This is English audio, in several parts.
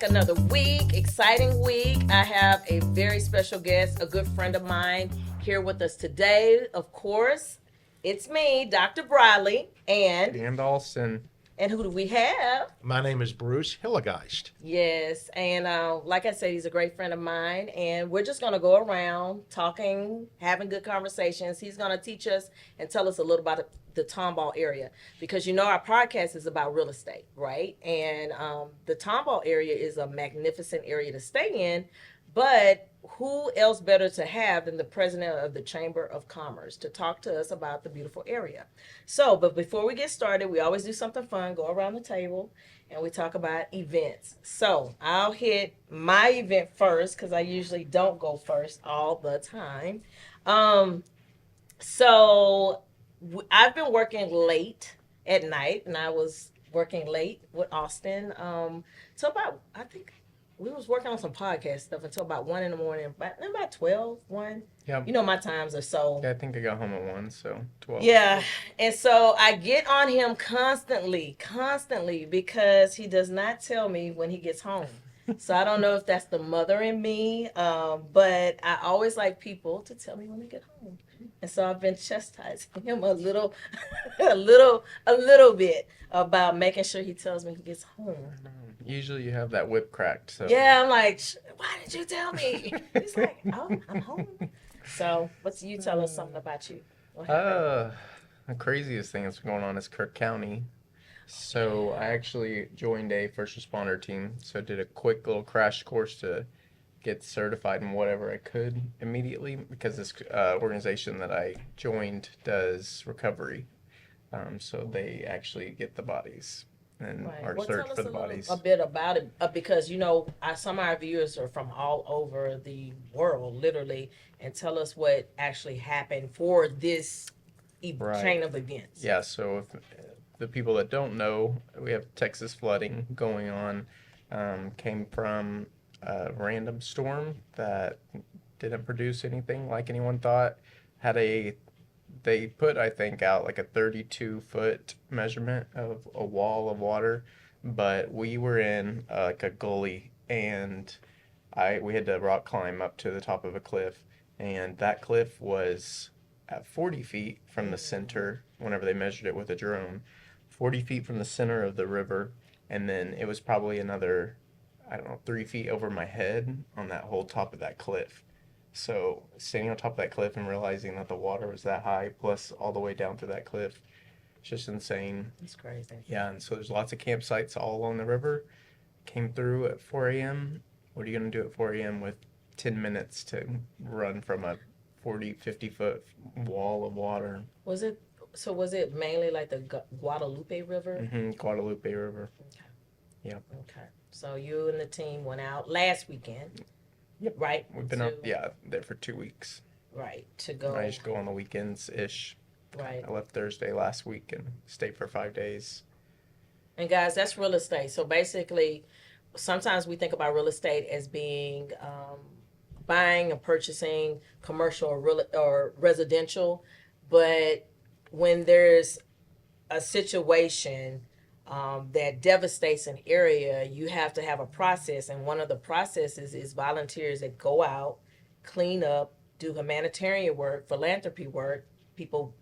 back another week, exciting week. I have a very special guest, a good friend of mine here with us today. Of course, it's me, Dr. Briley, And Alston. and who do we have? My name is Bruce Hillegeist. Yes, and like I said, he's a great friend of mine, and we're just going to go around talking, having good conversations. He's going to teach us and tell us a little about the Tomball area, because you know our podcast is about real estate, right? And the Tomball area is a magnificent area to stay in, but who else better to have than the president of the Chamber of Commerce to talk to us about the beautiful area? So, but before we get started, we always do something fun, go around the table, and we talk about events. So, I'll hit my event first because I usually don't go first all the time. So, I've been working late at night, and I was working late with Austin. So about, I think we was working on some podcast stuff until about 1 in the morning, about 12, 1. Yeah. You know, my times are so. Yeah, I think I got home at 1, so 12. Yeah, and so I get on him constantly, because he does not tell me when he gets home. So I don't know if that's the mother in me, but I always like people to tell me when they get home. And so I've been chastising him a little, a little bit about making sure he tells me he gets home. Usually you have that whip cracked, so. Yeah, I'm like, why did you tell me? He's like, oh, I'm home. So, you tell us something about you? The craziest thing that's going on is Kirk County. So I actually joined a first responder team, so I did a quick little crash course to get certified in whatever I could immediately, because this organization that I joined does recovery. So they actually get the bodies and are search for the bodies. A bit about it, because you know some of our viewers are from all over the world, literally, and tell us what actually happened for this chain of events. Yeah, so if the people that don't know, we have Texas flooding going on. Came from a random storm that didn't produce anything like anyone thought. They put, I think, out like a 32-foot measurement of a wall of water, but we were in like a gully, and we had to rock climb up to the top of a cliff, and that cliff was at 40 feet from the center whenever they measured it with a drone, 40 feet from the center of the river, and then it was probably another, 3 feet over my head on that whole top of that cliff. So standing on top of that cliff and realizing that the water was that high, plus all the way down to that cliff, it's just insane. It's crazy. Yeah, and so there's lots of campsites all along the river. Came through at 4 a.m. What are you going to do at 4 a.m. with 10 minutes to run from a 40, 50-foot wall of water? Was it mainly like the Guadalupe River? Mm-hmm, Guadalupe River. Okay. Yep. Okay. So you and the team went out last weekend. Yep. Right. We've been there for 2 weeks. Right. To go. I just go on the weekends-ish. Right. I left Thursday last week and stayed for 5 days. And guys, that's real estate. So basically, sometimes we think about real estate as being buying and purchasing commercial or residential, but when there's a situation that devastates an area, you have to have a process, and one of the processes is volunteers that go out, clean up, do humanitarian work, philanthropy work. People,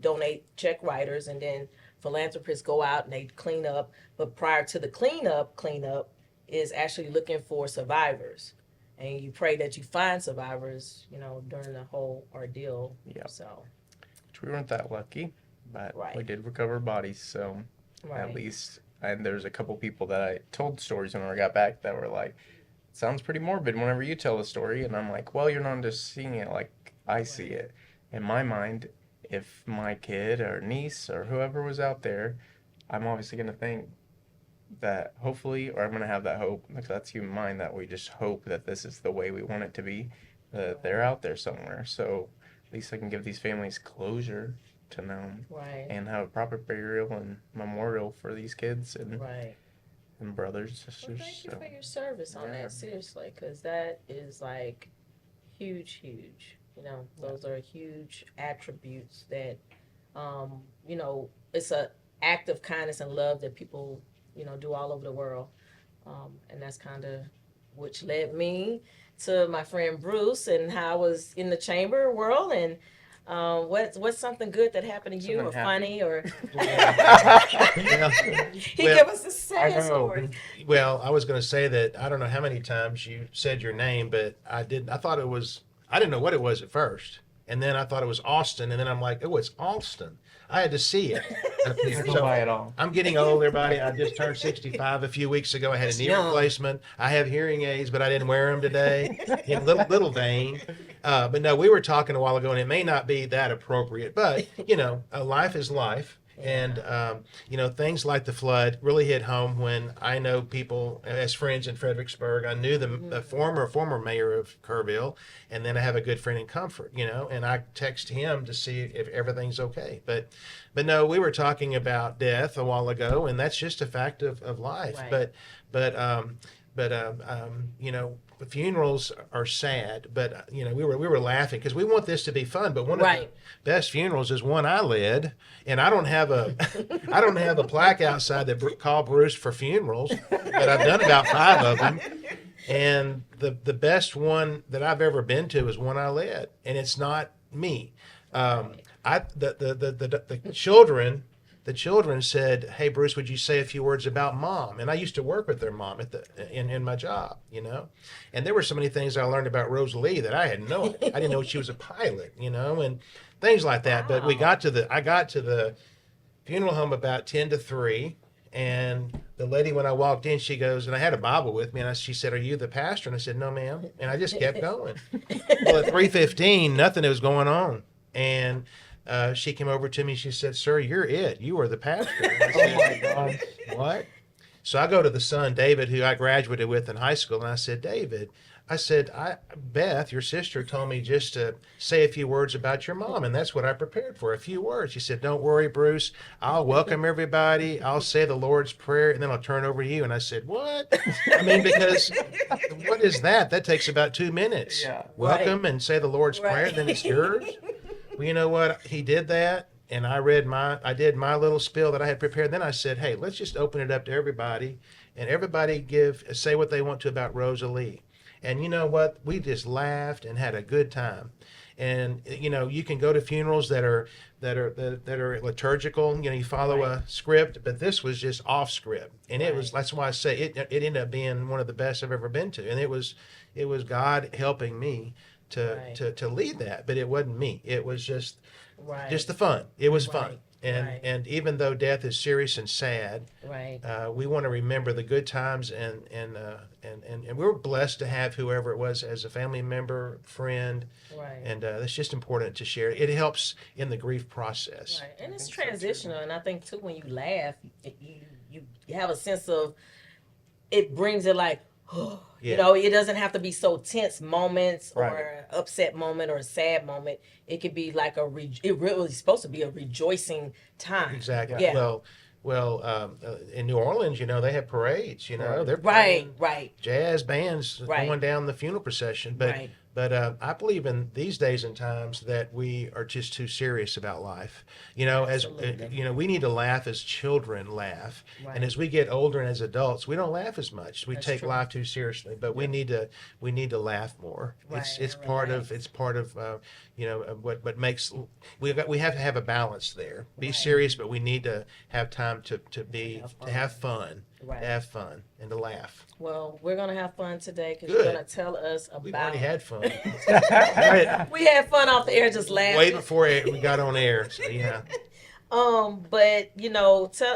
donate check writers, and then philanthropists go out and they clean up. But prior to the cleanup is actually looking for survivors, and you pray that you find survivors, during the whole ordeal. Yep. So, Which we weren't that lucky, but right. we did recover bodies, so. Right. At least, and there's a couple people that I told stories when I got back that were like, it sounds pretty morbid whenever you tell the story, and I'm like, well, you're not just seeing it like I see it. In my mind, if my kid or niece or whoever was out there, I'm obviously going to think that hopefully, or I'm going to have that hope, because that's human mind, that we just hope that this is the way we want it to be, that they're out there somewhere. So at least I can give these families closure to know, right, and have a proper burial and memorial for these kids and right, and brothers, sisters. Well, thank you for your service on that, seriously, because that is like huge. Those are huge attributes that, it's a act of kindness and love that people, do all over the world. And that's kind of which led me to my friend Bruce and how I was in the chamber world. And what's something good that happened to you, Something or happy. funny, or Well, he well, give us a sad I know. story. well, I was going to say that I don't know how many times you said your name, but I didn't. I didn't know what it was at first. And then I thought it was Austin. And then I'm like, oh, it's Austin. I had to see it up here. Go by it all. I'm getting old, everybody. I just turned 65 a few weeks ago. I had a knee Young. replacement. I have hearing aids, but I didn't wear them today. In little vain. But no, we were talking a while ago, and it may not be that appropriate, but life is life. And things like the flood really hit home when I know people as friends in Fredericksburg. I knew the former mayor of Kerrville, and then I have a good friend in Comfort, and I text him to see if everything's okay. But no, we were talking about death a while ago, and that's just a fact of life. Right. The funerals are sad, but we were laughing because we want this to be fun. But one of Right. the best funerals is one I led, and I don't have a plaque outside that call Bruce for funerals, but I've done about 5 of them. And the best one that I've ever been to is one I led, and it's not me. The children said, "Hey Bruce, would you say a few words about Mom?" And I used to work with their mom in my job, And there were so many things I learned about Rosalie that I had no idea. I didn't know she was a pilot, and things like that. But I got to the funeral home about 10 to 3. And the lady, when I walked in, she goes, and I had a Bible with me, and she said, "Are you the pastor?" And I said, "No, ma'am." And I just kept going. Well, at 3:15, nothing was going on. And she came over to me. She said, "Sir, you're it. You are the pastor." And I said, Oh my gosh. "What?" So I go to the son, David, who I graduated with in high school, and I said, "David," I said, Beth, your sister, told me just to say a few words about your mom, and that's what I prepared for, a few words. She said, "Don't worry, Bruce. I'll welcome everybody. I'll say the Lord's Prayer, and then I'll turn over to you." And I said, "What?" I mean, because what is that? That takes about 2 minutes. Yeah. Welcome and say the Lord's Prayer, Right. then it's yours. Well, you know what? He did that, and I did my little spiel that I had prepared. Then I said, "Hey, let's just open it up to everybody, and everybody say what they want to about Rosalie." And you know what? We just laughed and had a good time. And you can go to funerals that are liturgical. You follow a script, but this was just off script, and that's why I say it ended up being one of the best I've ever been to. And it was God helping me to lead that, but it wasn't me. It was just the fun. It was fun. And even though death is serious and sad, we want to remember the good times, and we're blessed to have whoever it was as a family member, friend, and that's just important to share. It helps in the grief process. Right. And it's transitional, and I think too when you laugh, you have a sense of it brings it like. Yeah. It doesn't have to be so tense moments or Right. upset moment or a sad moment. It could be like it really is supposed to be a rejoicing time. Exactly. Yeah. Well, in New Orleans, they have parades. Right. They're Right, playing jazz bands going down the funeral procession. But I believe in these days and times that we are just too serious about life. Absolutely. We need to laugh as children laugh, Right. and as we get older and as adults, we don't laugh as much. We That's take true. life too seriously, but we need to laugh more. It's Right, part right. of what makes we have to have a balance there. Be Right. serious, but we need to have time to have fun, Right. to have fun, and to laugh. Well, we're gonna have fun today because Good. you're gonna tell us We've about. already had fun. We had fun off the air, just laughing. Way before we got on air. So yeah. But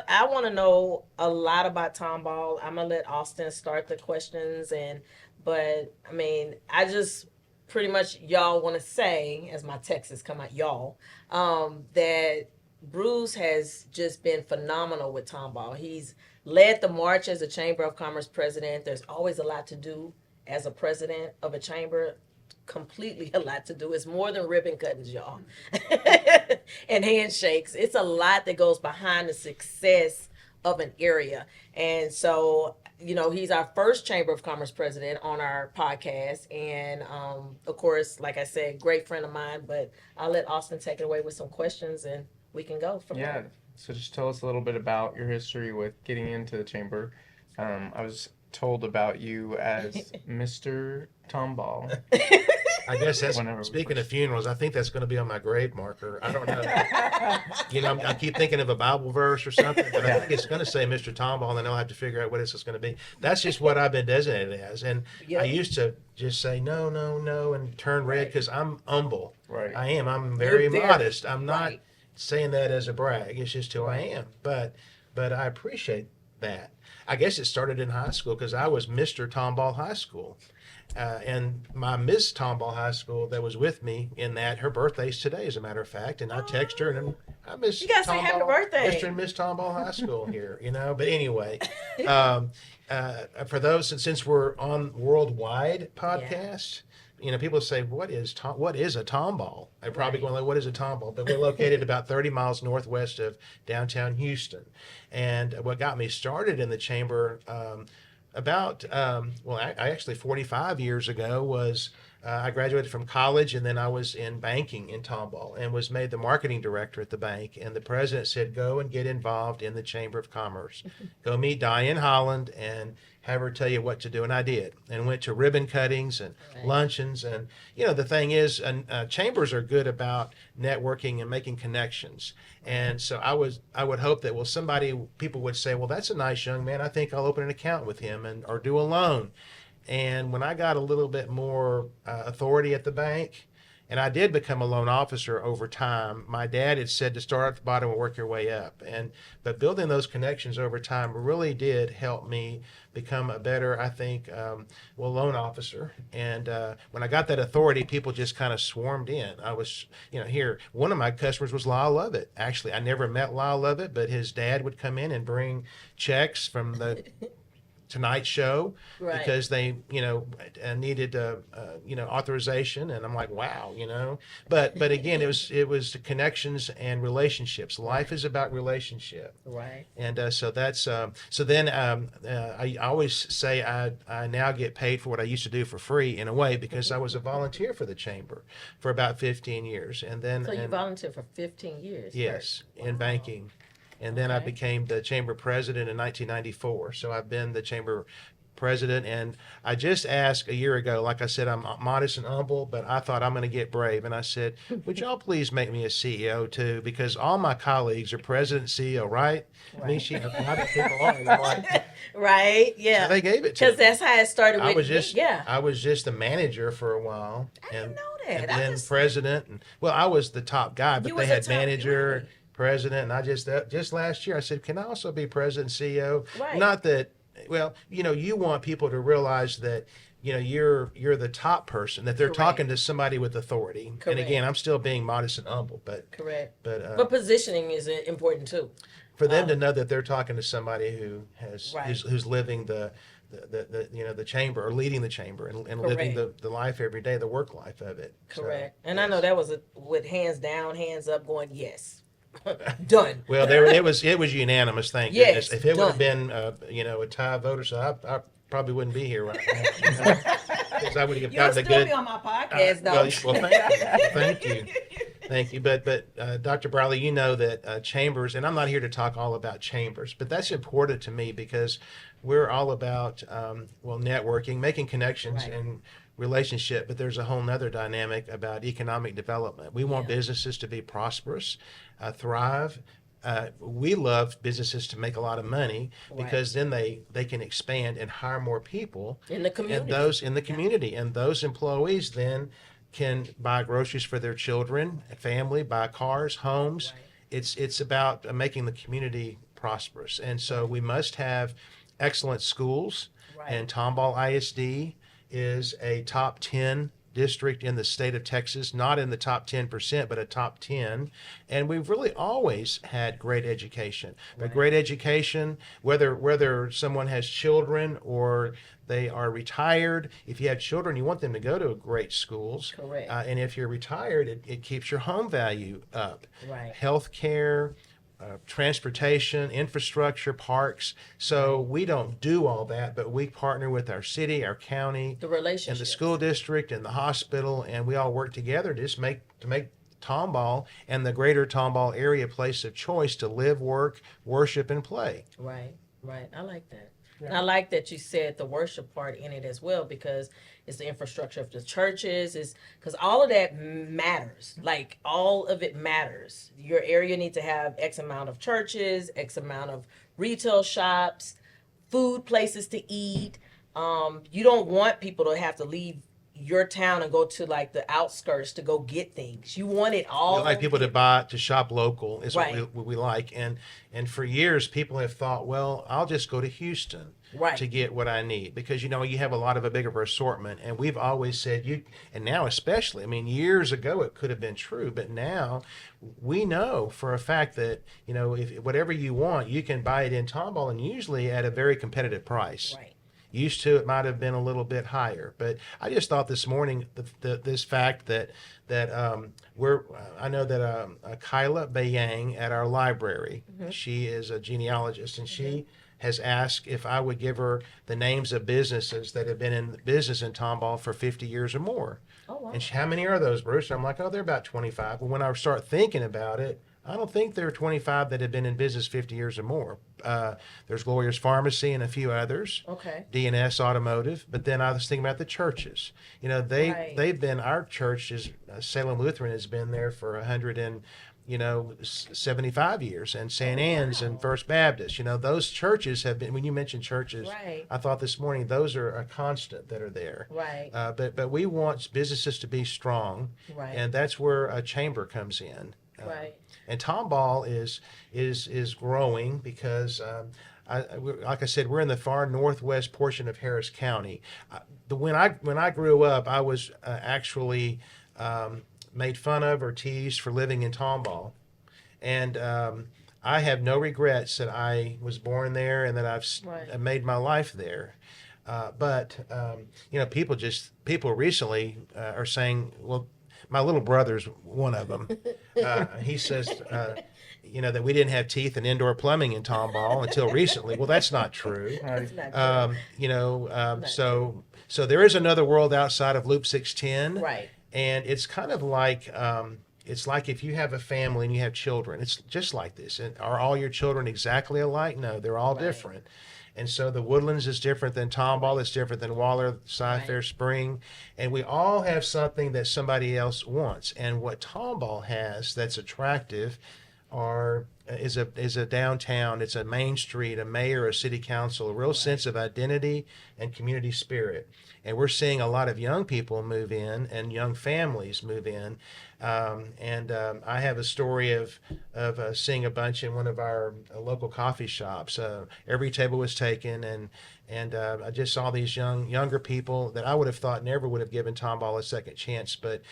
I want to know a lot about Tomball. I'm gonna let Austin start the questions, but I mean, I just pretty much y'all want to say, as my Texas come out, y'all, that Bruce has just been phenomenal with Tomball. He's led the march as a Chamber of Commerce president. There's always a lot to do as a president of a chamber. Completely a lot to do. It's more than ribbon cuttings, y'all, and handshakes. It's a lot that goes behind the success of an area. And so, he's our first Chamber of Commerce president on our podcast. And of course, like I said, great friend of mine, but I'll let Austin take it away with some questions and we can go from there. So just tell us a little bit about your history with getting into the chamber. I was told about you as Mr. Tomball. I guess that's, Whenever we speaking of first- funerals, I think that's going to be on my grave marker. I don't know. I keep thinking of a Bible verse or something, but I think it's going to say Mr. Tomball, and I'll have to figure out what it's going to be. That's just what I've been designated as. And Yep. I used to just say no, no, no, and turn red because I'm humble. Right. I am. I'm very You're very, modest. I'm not right. saying that as a brag. It's just who I Right. am. But I appreciate that. I guess it started in high school because I was Mr. Tomball High School. And my Miss Tomball High School that was with me in that, her birthday's today, as a matter of fact. And I text her and I miss You gotta say happy birthday. Mr. and Miss Tomball High School here, But anyway, for those, since we're on worldwide podcast, people say, what is a tomball? They're probably going like, what is a tomball? But we're located about 30 miles northwest of downtown Houston. And what got me started in the chamber I actually 45 years ago was I graduated from college, and then I was in banking in Tomball and was made the marketing director at the bank. And the president said, go and get involved in the Chamber of Commerce. Go meet Diane Holland and have her tell you what to do. And I did, and went to ribbon cuttings and luncheons. And, the thing is, chambers are good about networking and making connections. And so I would hope that, people would say, well, that's a nice young man. I think I'll open an account with him or do a loan. And when I got a little bit more authority at the bank, and I did become a loan officer over time, my dad had said to start at the bottom and work your way up. But building those connections over time really did help me become a better, I think, loan officer. And when I got that authority, people just kind of swarmed in. I was, here, one of my customers was Lyle Lovett. Actually, I never met Lyle Lovett, but his dad would come in and bring checks from the Tonight Show because they needed authorization, and I'm like, wow, but again, it was the connections and relationships. Life is about relationship, and so that's so then I always say I now get paid for what I used to do for free in a way, because I was a volunteer for the chamber for about 15 years, and then So you volunteered for 15 years? Yes, Wow. in banking. And then I Okay. became the chamber president in 1994. So I've been the chamber president. And I just asked a year ago, like I said, I'm modest and humble, but I thought I'm going to get brave. And I said, would y'all please make me a CEO too? Because all my colleagues are president, CEO, right? I mean, a lot of people are. And I'm like, Right, so yeah. they gave it to Because me. that's how it started with I was just the manager for a while. I didn't know that. And I then just- president. And, I was the top guy, but You they was the had top- manager, right. president, and I just last year I said, can I also be president and CEO? Right. Not that, you want people to realize that, you're the top person, that they're Correct. talking to somebody with authority. Correct. And again, I'm still being modest and humble, but Correct. but But positioning is important too. for them to know that they're talking to somebody who has Right. who's living the chamber, or leading the chamber, and living the life every day, the work life of it. So, Correct. And I yes. know that was with hands down, hands up, going yes, done. Well, it was unanimous. Thank Yes, goodness. If it would have done. been a tie vote or so, I probably wouldn't be here right now. Because I would have You'll gotten still a good. be on my podcast, though. Thank you. Thank you. But Dr. Briley, you know that chambers, and I'm not here to talk all about chambers, but that's important to me because we're all about networking, making connections, Right. and relationship. But there's a whole nother dynamic about economic development. We want businesses to be prosperous, thrive. We love businesses to make a lot of money because then they can expand and hire more people In the community. and those in the community, and those employees then can buy groceries for their children, family, buy cars, homes. Right. It's about making the community prosperous, and so we must have excellent schools. Right. And Tomball ISD is a top 10 district in the state of Texas, not in the top 10%, but a top 10. And we've really always had great education. But great education, whether someone has children or they are retired, if you have children, you want them to go to great schools. Correct. And if you're retired, it keeps your home value up. Right. Health care, transportation, infrastructure, parks. So we don't do all that, but we partner with our city, our county, The relationship. and the school district and the hospital, and we all work together to make Tomball and the greater Tomball area a place of choice to live, work, worship, and play. Right. Right. I like that. And I like that you said the worship part in it as well, because it's the infrastructure of the churches, is because all of that matters. Like all of it matters. Your area needs to have X amount of churches, X amount of retail shops, food places to eat. You don't want people to have to leave your town and go to like the outskirts to go get things. You want it all. We like people to shop local is Right. what we like, and for years people have thought, well, I'll just go to Houston Right. to get what I need, because you have a bigger assortment, and we've always said and now especially, I mean, years ago it could have been true, but now we know for a fact that if whatever you want, you can buy it in Tomball, and usually at a very competitive price. Right. Used to, it might have been a little bit higher, but I just thought this morning this fact that I know that Kyla Bayang at our library, she is a genealogist, and she has asked if I would give her the names of businesses that have been in business in Tomball for 50 years or more. Oh, wow. And how many are those, Bruce? I'm like, oh, they're about 25. But when I start thinking about it, I don't think there are 25 that have been in business 50 years or more. There's Gloria's Pharmacy and a few others. Okay. D&S Automotive. But then I was thinking about the churches. Right. They've been, our church is Salem Lutheran has been there for 75 years, and St. Anne's and First Baptist. Those churches have been. When you mentioned churches, Right. I thought this morning those are a constant that are there. Right. But we want businesses to be strong, Right. and that's where a chamber comes in. Right. And Tomball is growing because, like I said, we're in the far northwest portion of Harris County. When I grew up, I was actually made fun of or teased for living in Tomball, and I have no regrets that I was born there and that I've made my life there. But people recently are saying, well, my little brother's one of them. He says, that we didn't have teeth and indoor plumbing in Tomball until recently. Well, that's not true. That's not true. So there is another world outside of Loop 610. Right. And it's kind of like, it's like if you have a family and you have children, it's just like this. And are all your children exactly alike? No, they're all different. And so the Woodlands is different than Tomball. It's different than Waller, Cy-Fair, Spring. And we all have something that somebody else wants. And what Tomball has that's attractive is a downtown, it's a main street, a mayor, a city council, a real sense of identity and community spirit. And we're seeing a lot of young people move in and young families move in. I have a story of seeing a bunch in one of our local coffee shops. Every table was taken, and I just saw these younger people that I would have thought never would have given Tomball a second chance, but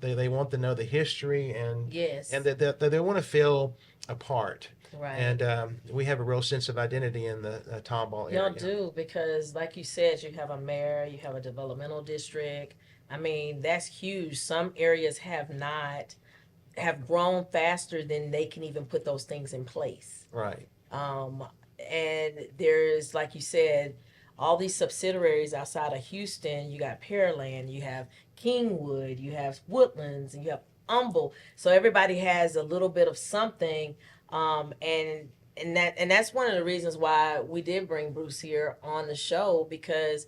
they want to know the history and that they want to feel a part. Right. And we have a real sense of identity in the Tomball area. Y'all do, because like you said, you have a mayor, you have a developmental district. I mean, that's huge. Some areas have grown faster than they can even put those things in place. Right. And there's, like you said, all these subsidiaries outside of Houston. You got Pearland, you have Kingwood, you have Woodlands, and you have Humble. So everybody has a little bit of something. And that's one of the reasons why we did bring Bruce here on the show, because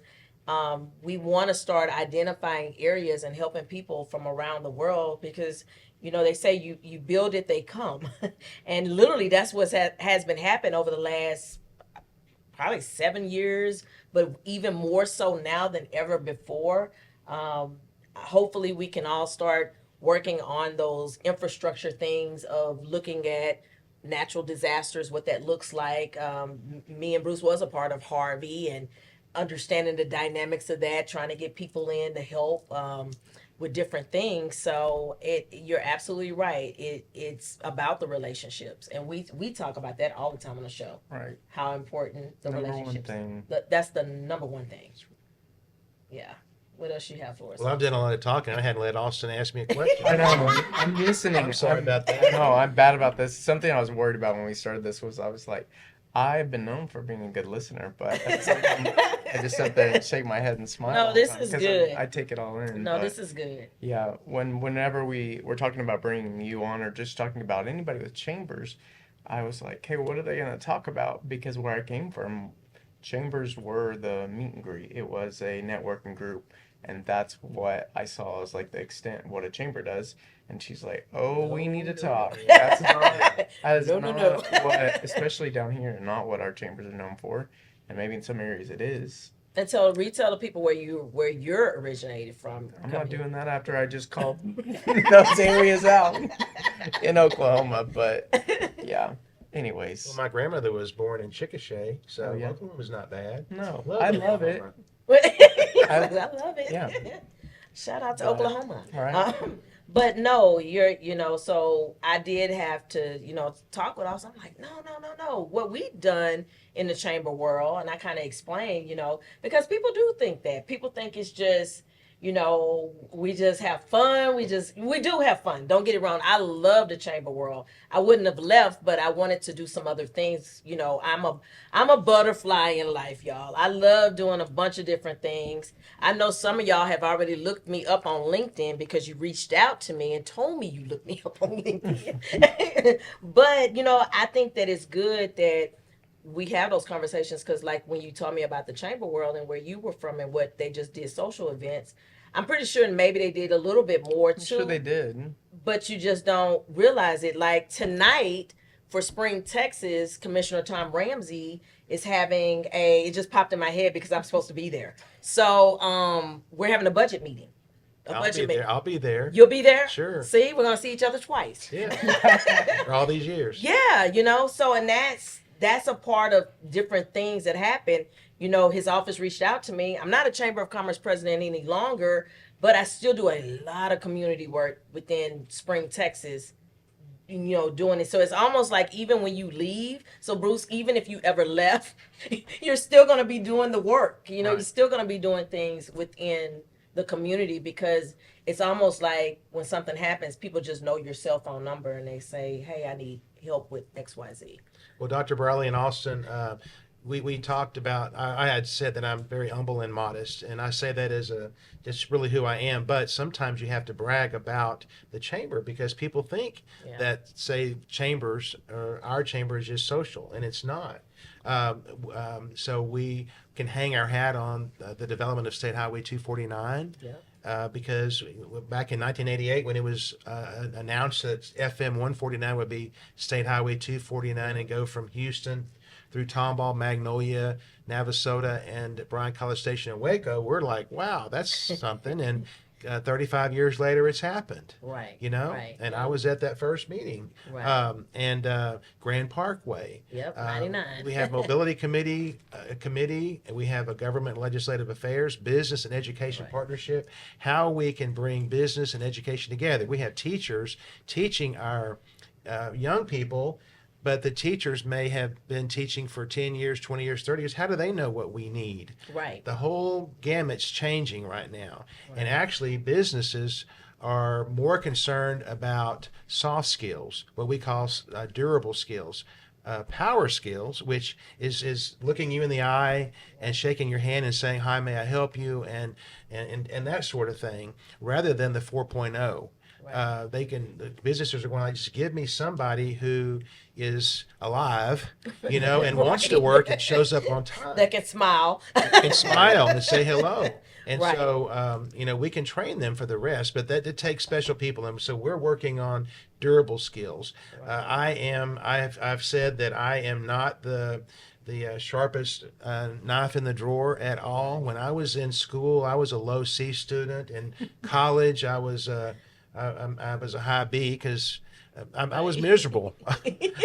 we want to start identifying areas and helping people from around the world, because they say you build it, they come. And literally that's what has been happening over the last probably 7 years, but even more so now than ever before. Hopefully we can all start working on those infrastructure things of looking at natural disasters, what that looks like. Me and Bruce was a part of Harvey, and understanding the dynamics of that, trying to get people in to help with different things. So you're absolutely right. It's about the relationships, and we talk about that all the time on the show. Right. How important the Number one relationships. thing. That's the number one thing. Yeah. What else you have for us? Well, I've done a lot of talking. I hadn't let Austin ask me a question. I know. I'm listening. I'm sorry about that. No, I'm bad about this. Something I was worried about when we started this was I was like, I've been known for being a good listener, but at the same time, I just sit there and shake my head and smile. No, all the this time, is 'cause good. I take it all in. No, but this is good. yeah, whenever we're talking about bringing you on or just talking about anybody with chambers, I was like, hey, what are they going to talk about? Because where I came from, chambers were the meet and greet. It was a networking group, and that's what I saw as like the extent of what a chamber does. And she's like, "Oh, we need to talk." That's not, that is No, not no, no. what, especially down here, not what our chambers are known for. And maybe in some areas it is. And tell retell the people where you're originated from. I'm not doing that after I just called those areas out in Oklahoma, but yeah. Anyways, Well, my grandmother was born in Chickasha, so Oh, yeah? Oklahoma's not bad. no, Love I love it. Oklahoma. I love it. Yeah. Shout out to But- Oklahoma. Right. But no, so I did have to, talk with us. I'm like, no, no, no, no. What we've done in the chamber world, and I kind of explained, because people do think that. People think it's just, we just have fun. We do have fun. Don't get it wrong. I love the chamber world. I wouldn't have left, but I wanted to do some other things. I'm a butterfly in life, y'all. I love doing a bunch of different things. I know some of y'all have already looked me up on LinkedIn because you reached out to me and told me you looked me up on LinkedIn. But, I think that it's good that we have those conversations because, like, when you told me about the chamber world and where you were from and what they just did social events, I'm pretty sure maybe they did a little bit more too. I'm sure they did. But you just don't realize it. Like tonight for Spring, Texas, Commissioner Tom Ramsey is having it just popped in my head because I'm supposed to be there. So we're having a budget meeting. I'll be there. You'll be there? Sure. See, we're gonna see each other twice. Yeah. For all these years. Yeah, so and that's a part of different things that happen. His office reached out to me. I'm not a Chamber of Commerce president any longer, but I still do a lot of community work within Spring, Texas, doing it. So it's almost like even when you leave, so Bruce, even if you ever left, you're still going to be doing the work. Right. You're still going to be doing things within the community because it's almost like when something happens, people just know your cell phone number and they say, hey, I need help with XYZ. Well, Dr. Briley and Austin, we talked about, I had said that I'm very humble and modest, and I say that as just really who I am, but sometimes you have to brag about the chamber because people think that, say, chambers or our chamber is just social, and it's not. So we can hang our hat on the development of State Highway 249. Because back in 1988, when it was announced that FM 149 would be State Highway 249 and go from Houston through Tomball, Magnolia, Navasota, and Bryan College Station in Waco, we're like, wow, that's something. And 35 years later, it's happened. Right. Right. And I was at that first meeting. Right. And Grand Parkway. Yep, 99. We have Mobility Committee, and we have a Government and Legislative Affairs, Business and Education Partnership, how we can bring business and education together. We have teachers teaching our young people, but the teachers may have been teaching for 10 years, 20 years, 30 years. How do they know what we need? Right. The whole gamut's changing right now. Right. And actually, businesses are more concerned about soft skills, what we call durable skills. Power skills, which is looking you in the eye and shaking your hand and saying, hi, may I help you, and that sort of thing, rather than the 4.0. The businesses are going to just give me somebody who is alive, and wants to work and shows up on time. That can smile. Can smile and say hello. And Right. so, we can train them for the rest, but that it takes special people. And so we're working on durable skills. I've said that I am not the sharpest knife in the drawer at all. When I was in school, I was a low C student. In college, I was a high B because I was miserable.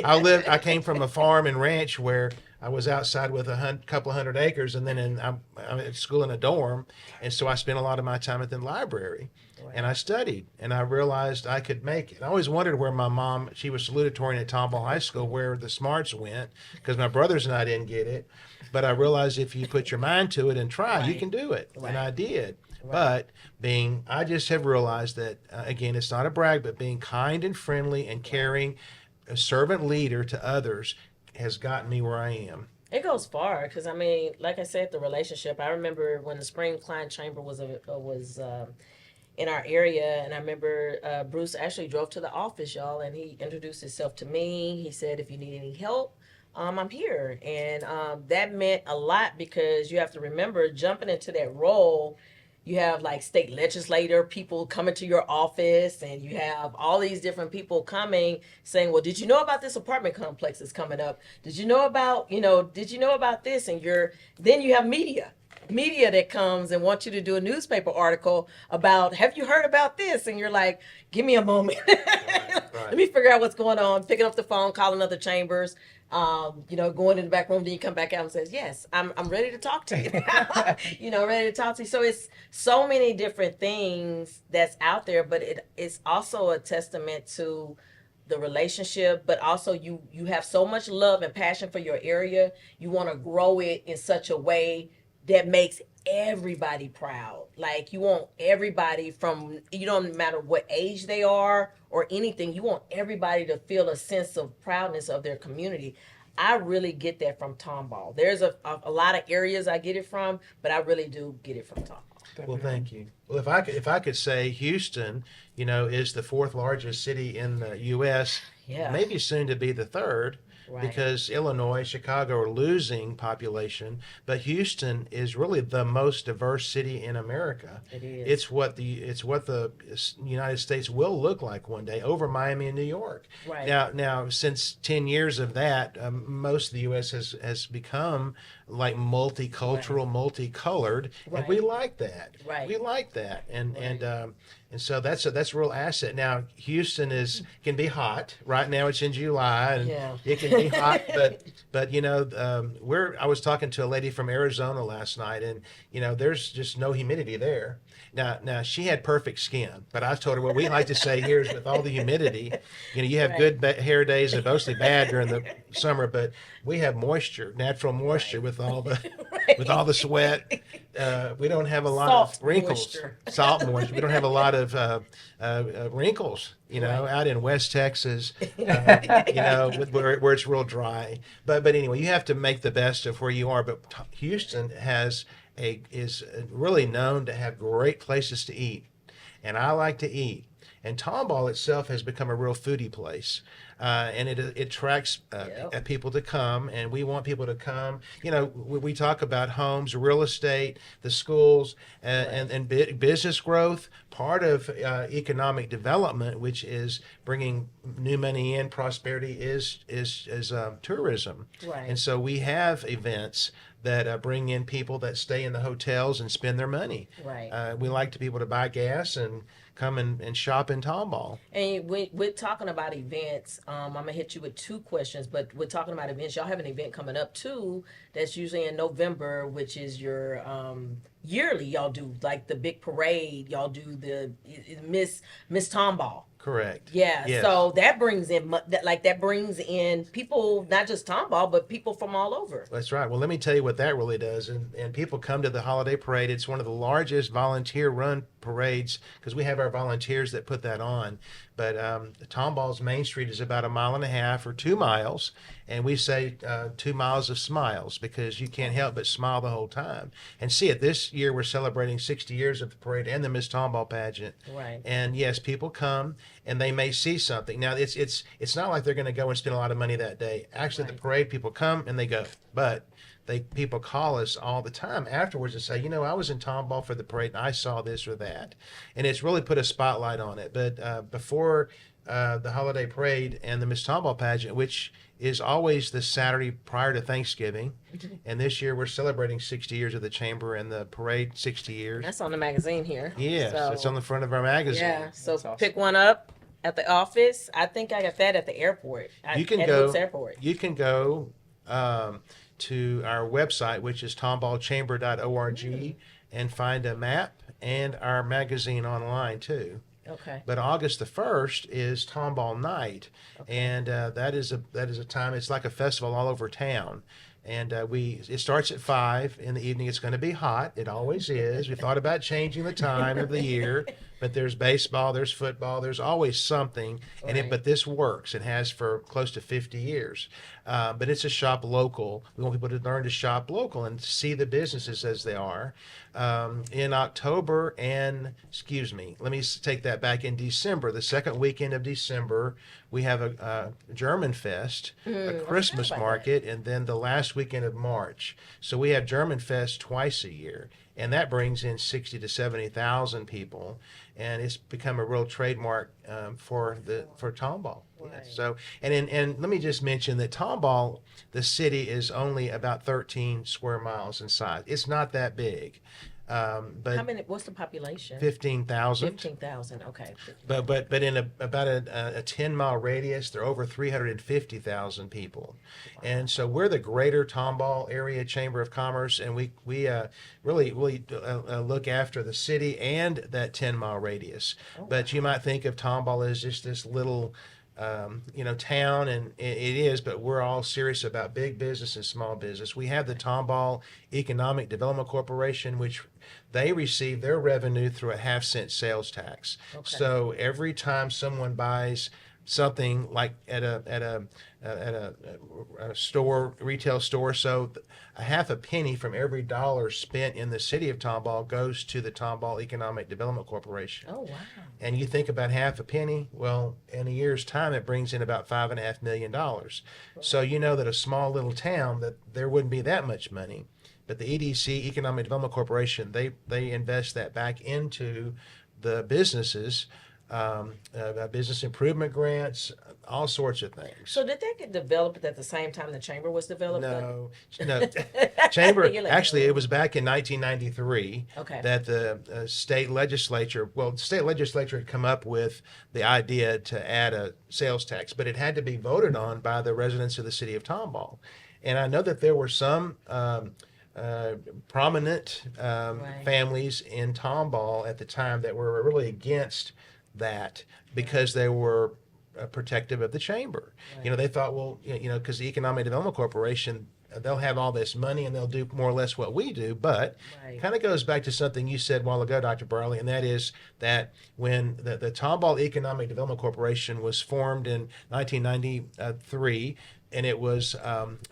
I came from a farm and ranch where I was outside with a couple of hundred acres, and then I'm at school in a dorm, and so I spent a lot of my time at the library, and I studied, and I realized I could make it. I always wondered where my mom, she was salutatorian at Tomball High School, where the smarts went, because my brothers and I didn't get it, but I realized if you put your mind to it and try, you can do it, and I did. But I just have realized that, again, it's not a brag, but being kind and friendly and caring, a servant leader to others has gotten me where I am. It goes far because, like I said, the relationship. I remember when the Spring Client Chamber was in our area, and I remember Bruce actually drove to the office, y'all, and he introduced himself to me. He said, if you need any help I'm here. And that meant a lot because you have to remember jumping into that role. You have like state legislator people coming to your office, and you have all these different people coming saying, well, did you know about this apartment complex that's coming up? Did you know about, did you know about this? And then you have media that comes and wants you to do a newspaper article about, have you heard about this? And you're like, give me a moment. Let me figure out what's going on. Picking up the phone, calling other chambers, going in the back room. Then you come back out and says, yes, I'm ready to talk to you. Ready to talk to you. So it's so many different things that's out there, but it's also a testament to the relationship, but also you have so much love and passion for your area. You want to grow it in such a way that makes everybody proud. Like you want everybody you don't matter what age they are or anything, you want everybody to feel a sense of proudness of their community. I really get that from Tomball. There's a lot of areas I get it from, but I really do get it from Tomball. Well, thank you. Well, if I could say Houston, is the fourth largest city in the U.S., maybe soon to be the third. Right. Because Illinois, Chicago are losing population, but Houston is really the most diverse city in America. It is. It's what the United States will look like one day, over Miami and New York. Right. Now, since 10 years of that, most of the U.S. has become like multicultural, multicolored, and we like that. Right. We like that, and so that's a real asset. Now, Houston can be hot. Right now, it's in July, and it can be hot. But I was talking to a lady from Arizona last night, and there's just no humidity there. Now she had perfect skin, but I told her what we like to say here is with all the humidity, you have good hair days and mostly bad during the summer, but we have moisture, natural moisture with all the with all the sweat. We don't have a lot of wrinkles, salt moisture. We don't have a lot of wrinkles, out in West Texas, where it's real dry. But anyway, you have to make the best of where you are. But Houston is really known to have great places to eat, and I like to eat. And Tomball itself has become a real foodie place, and it attracts people to come, and we want people to come. We talk about homes, real estate, the schools, and business growth. Part of economic development, which is bringing new money in, prosperity, is tourism. Right. And so we have events that bring in people that stay in the hotels and spend their money. Right. We like to people to buy gas and come and shop in Tomball. And we're talking about events. I'm going to hit you with two questions, but we're talking about events. Y'all have an event coming up, too, that's usually in November, which is your yearly. Y'all do, like, the big parade. Y'all do the Miss Tomball. Correct. Yeah, yes. So that brings in people, not just Tomball, but people from all over. That's right. Well, let me tell you what that really does. And people come to the holiday parade. It's one of the largest volunteer-run parades because we have our volunteers that put that on. But Tomball's Main Street is about 1.5 miles or 2 miles, and we say 2 miles of smiles because you can't help but smile the whole time. And see it, this year we're celebrating 60 years of the parade and the Miss Tomball pageant. Right. And yes, people come and they may see something. Now it's not like they're going to go and spend a lot of money that day. Actually, the parade, people come and they go, but people call us all the time afterwards and say, I was in Tomball for the parade and I saw this or that. And it's really put a spotlight on it. But before the holiday parade and the Miss Tomball pageant, which is always the Saturday prior to Thanksgiving, and this year we're celebrating 60 years of the Chamber and the parade 60 years. That's on the magazine here. Yes, it's on the front of our magazine. Yeah, so awesome. Pick one up at the office. I think I got that at the airport. You can go to our website, which is tomballchamber.org, and find a map and our magazine online too. Okay. But August the 1st is Tomball Night, and that is a time. It's like a festival all over town, and it starts at 5 in the evening. It's going to be hot. It always is. We thought about changing the time of the year, but there's baseball, there's football, there's always something. Right. But this works. It has for close to 50 years. But it's a shop local. We want people to learn to shop local and see the businesses as they are. In October let me take that back. In December, the second weekend of December, we have a German Fest, a Christmas market, and then the last weekend of March. So we have German Fest twice a year, and that brings in 60 to 70,000 people, and it's become a real trademark for Tomball. Right. So and let me just mention that Tomball, the city, is only about 13 square miles in size. It's not that big. But How many? What's the population? 15,000. 15,000. Okay. But in about a 10-mile radius, there are over 350,000 people, and so we're the Greater Tomball Area Chamber of Commerce, and we really look after the city and that 10-mile radius. But you might think of Tomball as just this little town, and it is, but we're all serious about big business and small business. We have the Tomball Economic Development Corporation, which they receive their revenue through a half-cent sales tax. Okay. So every time someone buys something like at a store, retail store, so a half a penny from every dollar spent in the city of Tomball goes to the Tomball Economic Development Corporation. Oh, wow. And you think about half a penny, well, in a year's time, it brings in about $5.5 million. So you know that a small little town, that there wouldn't be that much money. But the EDC, Economic Development Corporation, they invest that back into the businesses, business improvement grants, all sorts of things. So did that get developed at the same time the chamber was developed? No. Chamber, You're like, actually, it was back in 1993 Okay. that the state legislature had come up with the idea to add a sales tax, but it had to be voted on by the residents of the city of Tomball. And I know that there were some prominent Right. families in Tomball at the time that were really against that because they were protective of the chamber. Right. They thought, well, because the Economic Development Corporation, they'll have all this money and they'll do more or less what we do. But Right. kind of goes back to something you said a while ago, Dr. Barley, and that is that when the Tomball Economic Development Corporation was formed in 1993, and it was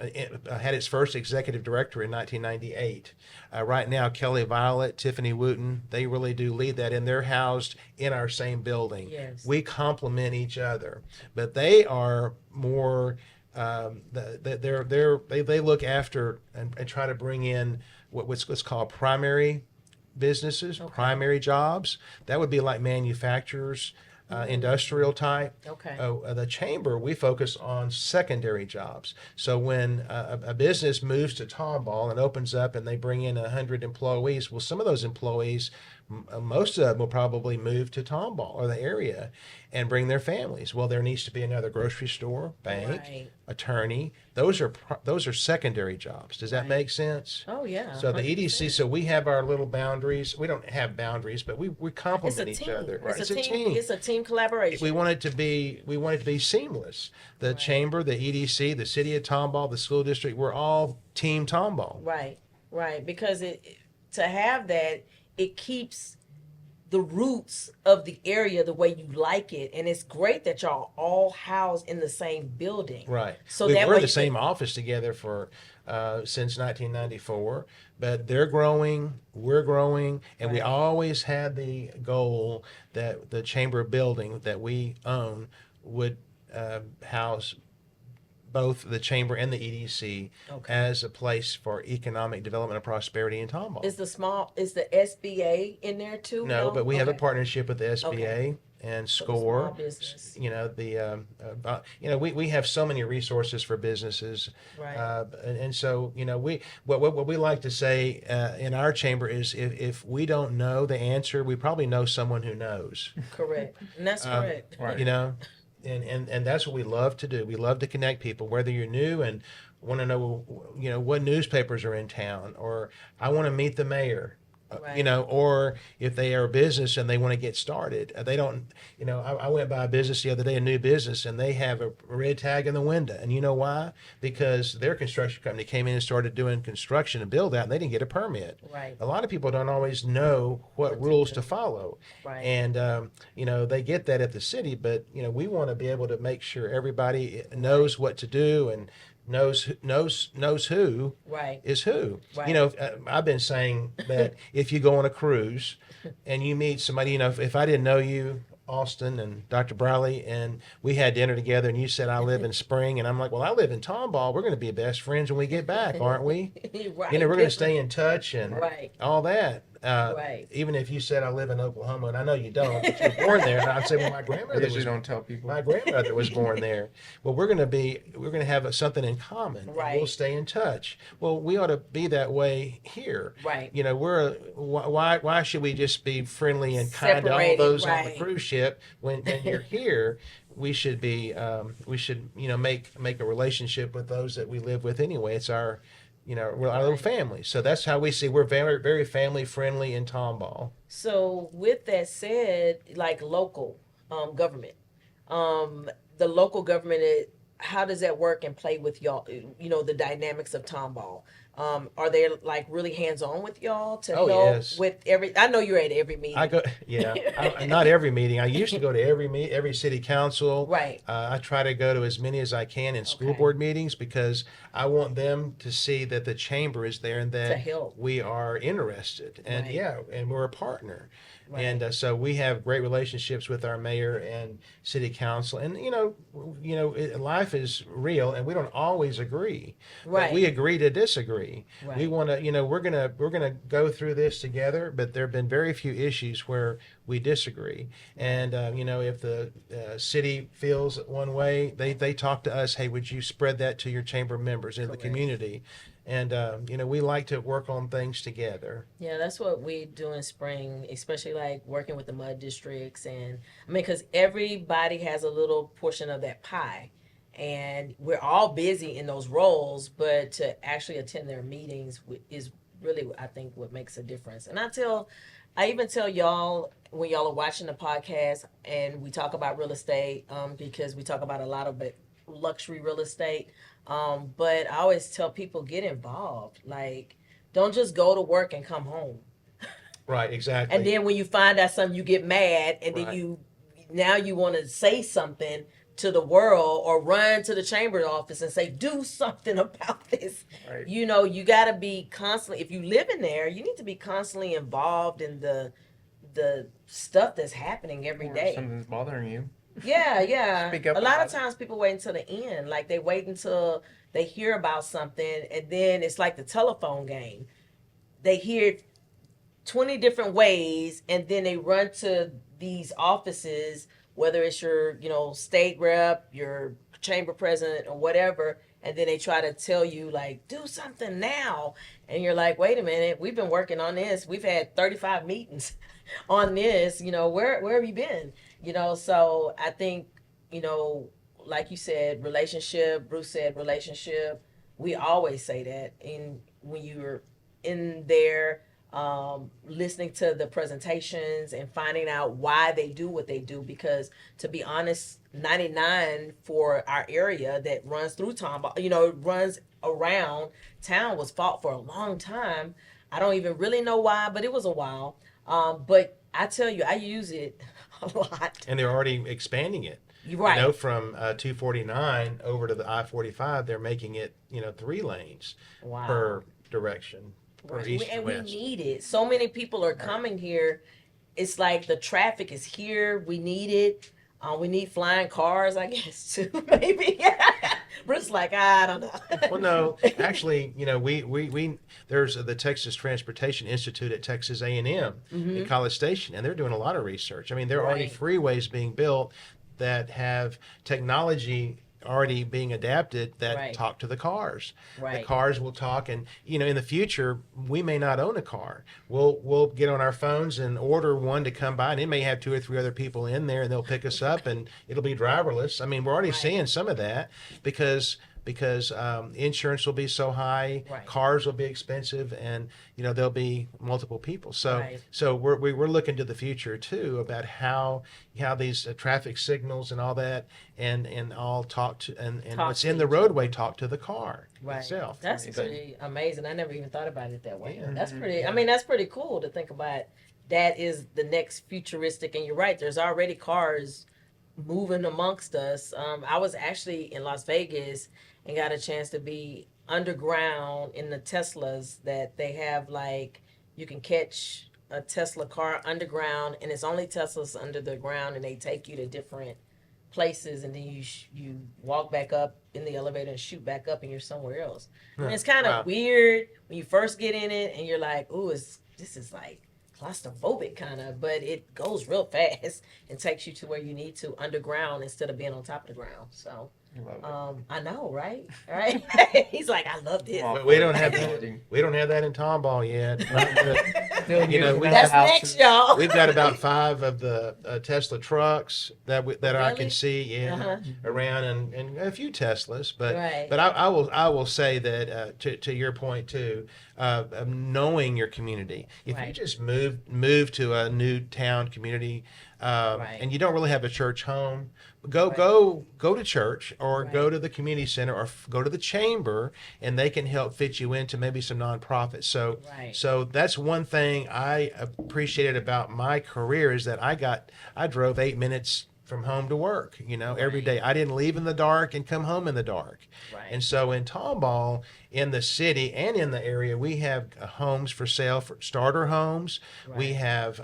it had its first executive director in 1998. Right now, Kelly Violet, Tiffany Wooten, they really do lead that, and they're housed in our same building. Yes. We complement each other, but they are more. They look after and try to bring in what's called primary businesses, primary jobs. That would be like manufacturers. Industrial type. Okay. The chamber, we focus on secondary jobs. So when a business moves to Tomball and opens up and they bring in 100 employees, well, some of those employees, most of them will probably move to Tomball or the area and bring their families. Well, there needs to be another grocery store, bank, Right. attorney. Those are secondary jobs. Does that Right. make sense? Oh, yeah. So the 100%. EDC, so we have our little boundaries. We don't have boundaries, but we It's complement a each team. other. It's a team. It's a team collaboration. We want it to be seamless. The Right. chamber, the EDC, the city of Tomball, the school district, we're all team Tomball. Right. Right. Because to have that, it keeps the roots of the area the way you like it, and it's great that y'all all housed in the same building. Right. So we that were way in the you same office together for since 1994, but they're growing, we're growing, and we Right. always had the goal that the chamber building that we own would house both the chamber and the EDC Okay. as a place for economic development and prosperity in Tomball. Is the SBA in there too? No, but we have a Okay. partnership with the SBA and So the SCORE. small business. We have so many resources for businesses, Right. and so what we like to say in our chamber is if we don't know the answer, we probably know someone who knows. Correct. And that's correct. right. And that's what we love to do. We love to connect people, whether you're new and want to know what newspapers are in town, or I want to meet the mayor. Right. Or if they are a business and they want to get started, they don't, I went by a business the other day, a new business, and they have a red tag in the window. And you know why? Because their construction company came in and started doing construction and build out, and they didn't get a permit. Right. A lot of people don't always know what rules to follow. Right. And, they get that at the city, but, we want to be able to make sure everybody knows what to do and knows who Right. is who. Right. I've been saying that if you go on a cruise and you meet somebody, if I didn't know you, Austin and Dr. Briley, and we had dinner together, and you said I live in Spring, and I'm like, well, I live in Tomball. We're going to be best friends when we get back, aren't we? Right. We're going to stay in touch and Right. all that. Right. Even if you said I live in Oklahoma, and I know you don't, but you're born there, and I'd say, well, my I grandmother usually was don't tell people. my grandmother was born there. Well, we're going to have something in common. And Right. we'll stay in touch. Well, we ought to be that way here. Right. Why should we just be friendly and kind to all Separated, those on the right. cruise ship when you're here? We should be, make a relationship with those that we live with anyway. It's we're our little family. So that's how we see, we're very, very family friendly in Tomball. So with that said, like local government, the local government, how does that work and play with y'all? The dynamics of Tomball. Are they like really hands on with y'all to Oh, help yes. with every? I know you're at every meeting. I go, not every meeting. I used to go to every city council. Right. I try to go to as many as I can in school Okay. board meetings because I want them to see that the chamber is there and To that help. we are interested. And Right. and we're a partner. Right. And so we have great relationships with our mayor and city council. And life is real, and we don't always agree. Right. But we agree to disagree. Right. We want to, we're gonna go through this together. But there have been very few issues where we disagree. And if the city feels one way, they talk to us. Hey, would you spread that to your chamber members in Correct. the community? And we like to work on things together. Yeah, that's what we do in Spring, especially like working with the mud districts. And because everybody has a little portion of that pie, and we're all busy in those roles, but to actually attend their meetings is really, I think, what makes a difference. And I even tell y'all when y'all are watching the podcast and we talk about real estate, because we talk about a lot of it, luxury real estate. But I always tell people, get involved. Like, don't just go to work and come home. Right, exactly. And then when you find out something, you get mad, and then Right. you want to say something to the world or run to the chamber office and say, do something about this. Right. You got to be constantly, if you live in there, you need to be constantly involved in the stuff that's happening every Or day. something's bothering you. Yeah. Speak up A lot about of times people wait until the end. Like they wait until they hear about something, and then it's like the telephone game. They hear 20 different ways, and then they run to these offices, whether it's your, state rep, your chamber president, or whatever, and then they try to tell you, like, do something now. And you're like, wait a minute, we've been working on this. We've had 35 meetings on this. Where have you been? So I think, like you said, relationship, Bruce said relationship. We always say that when you're in there, listening to the presentations and finding out why they do what they do, because to be honest, 99 for our area that runs through Tomball, runs around town, was fought for a long time. I don't even really know why, but it was a while. But I tell you, I use it a lot. And they're already expanding it. You're right. From 249 over to the I-45, they're making it, 3 lanes Wow. per direction. Right. East And and we west. need it. So many people are coming here. It's like the traffic is here. We need it. We need flying cars, I guess, too, maybe. Bruce like, I don't know. Well, no, actually, we there's the Texas Transportation Institute at Texas A&M at College Station, and they're doing a lot of research. I mean, there are already Right. freeways being built that have technology already being adapted that Right. talk to the cars. Right. The cars will talk, and in the future we may not own a car. We'll get on our phones and order one to come by, and it may have 2 or 3 other people in there, and they'll pick us up, and it'll be driverless. I mean, we're already Right. seeing some of that because because insurance will be so high, Right. cars will be expensive, and there'll be multiple people. So Right. so we're looking to the future too about how these traffic signals and all that and all talk to and Talk what's to in the each roadway talk to the car Right. itself. That's Amazing. pretty amazing. I never even thought about it that way. Yeah. That's pretty. Yeah. I mean, that's pretty cool to think about. That is the next futuristic, and you're right. There's already cars moving amongst us. I was actually in Las Vegas and got a chance to be underground in the Teslas that they have. Like you can catch a Tesla car underground, and it's only Teslas under the ground, and they take you to different places, and then you walk back up in the elevator and shoot back up, and you're somewhere else. I mean, it's kind of Wow. weird when you first get in it, and you're like, "Ooh, this is like claustrophobic kind of," but it goes real fast and takes you to where you need to underground instead of being on top of the ground. So, Love it. I know, right? Right? He's like, "I love this." Well, But we don't have Quality. that. We don't have that in Tomball yet. Still You know, using we- our That's houses. next, y'all. We've got about 5 of the Tesla trucks that I Really? can see Uh-huh. around, and a few Teslas. But Right. I will say that to your point too, of knowing your community. If you Right. just move to a new town community, Right. and you don't really have a church home, go to church or go Right. to the community center or go to the chamber, and they can help fit you into maybe some nonprofits. So Right. so that's one thing I appreciated about my career is that I drove 8 minutes from home to work, every Right. day. I didn't leave in the dark and come home in the dark. Right. And so in Tomball, in the city and in the area, we have homes for sale, for starter homes. We Right. have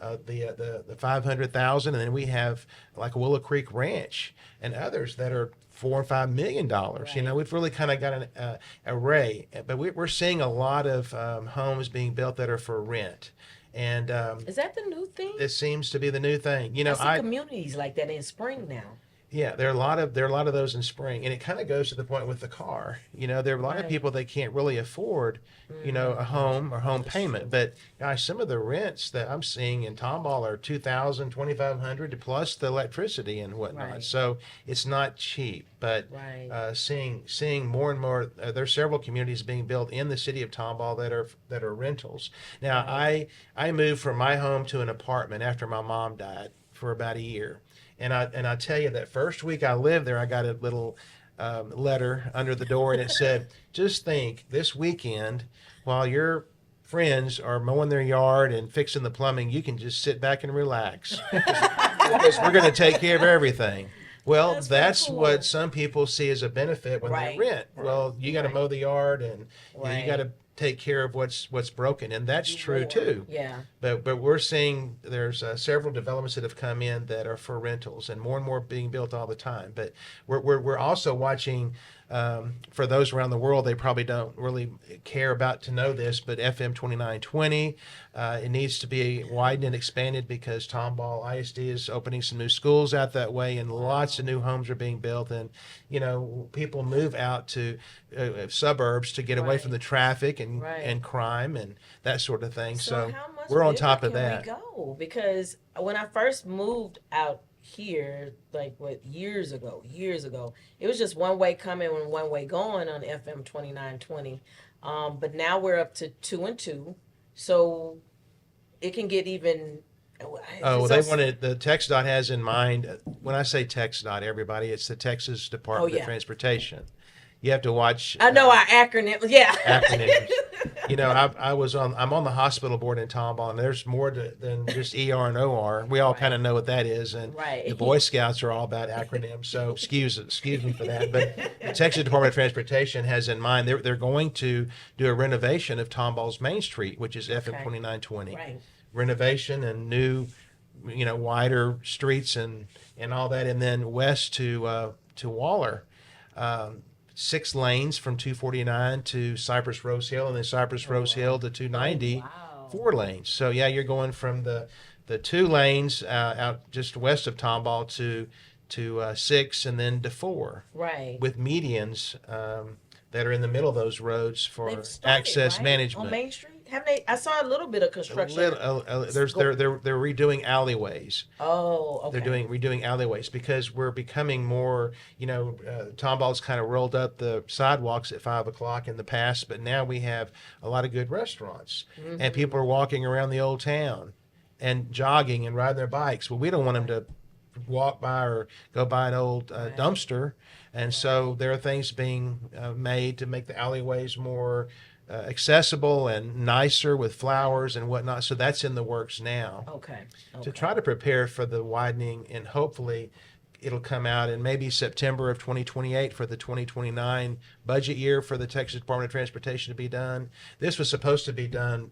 the 500,000, and then we have like Willow Creek Ranch and others that are $4 or $5 million. Right. We've really kind of got an array, but we're seeing a lot of homes being built that are for rent. And Is that the new thing? this seems to be the new thing. I see communities like that in spring now. Yeah, there are a lot of those in spring, and it kind of goes to the point with the car. There are a lot of Right. people that can't really afford, a home or home That's payment. true. But gosh, some of the rents that I'm seeing in Tomball are $2,000, $2,500 plus the electricity and whatnot. Right. So it's not cheap. But Right. seeing more and more, there's several communities being built in the city of Tomball that are rentals. Now I moved from my home to an apartment after my mom died for about a year. And I tell you, that first week I lived there, I got a little letter under the door, and it said, "Just think, this weekend, while your friends are mowing their yard and fixing the plumbing, you can just sit back and relax because we're going to take care of everything." Well, That's that's pretty cool. what some people see as a benefit when Right. they rent. Well, you got to Right. mow the yard, and you Right. got to take care of what's broken, and that's Do true more. too. Yeah. But we're seeing there's several developments that have come in that are for rentals, and more being built all the time. But we're also watching, for those around the world, they probably don't really care about to know this, but FM 2920, it needs to be widened and expanded because Tomball ISD is opening some new schools out that way, and lots of new homes are being built, and people move out to suburbs to get away Right. from the traffic and Right. and crime and that sort of thing. So how much we're on bigger top of can that. we go? Because when I first moved out here, like years ago, it was just one way coming and one way going on FM 2920. But now we're up to 2 and 2, so it can get even. Oh, well, they wanted, the TxDOT has in mind, when I say TxDOT, everybody, it's the Texas Department yeah. of Transportation. You have to watch I know our acronym. Yeah. acronyms. I'm on the hospital board in Tomball, and there's more than just ER and OR. We all Right. kind of know what that is, and Right. the Boy Scouts are all about acronyms. So excuse me for that. But the Texas Department of Transportation has in mind they're going to do a renovation of Tomball's Main Street, which is FM Okay. 2920. Right. Renovation and new, wider streets and all that, and then west to Waller. 6 lanes from 249 to Cypress Rose Hill, and then Cypress Rose Hill to 290, Wow. 4 lanes. So yeah, you're going from the 2 lanes out just west of Tomball to 6 and then to 4, Right. with medians that are in the middle of those roads for They've started, access right? management. On Main Street. Haven't they? I saw a little bit of construction. They're redoing alleyways. Oh, okay. They're redoing alleyways because we're becoming more, Tomball's kind of rolled up the sidewalks at 5 o'clock in the past, but now we have a lot of good restaurants and people are walking around the old town and jogging and riding their bikes. Well, we don't want them to walk by or go by an old dumpster. And so there are things being made to make the alleyways more accessible and nicer with flowers and whatnot. So that's in the works now. Okay. To try to prepare for the widening, and hopefully it'll come out in maybe September of 2028 for the 2029 budget year for the Texas Department of Transportation to be done. This was supposed to be done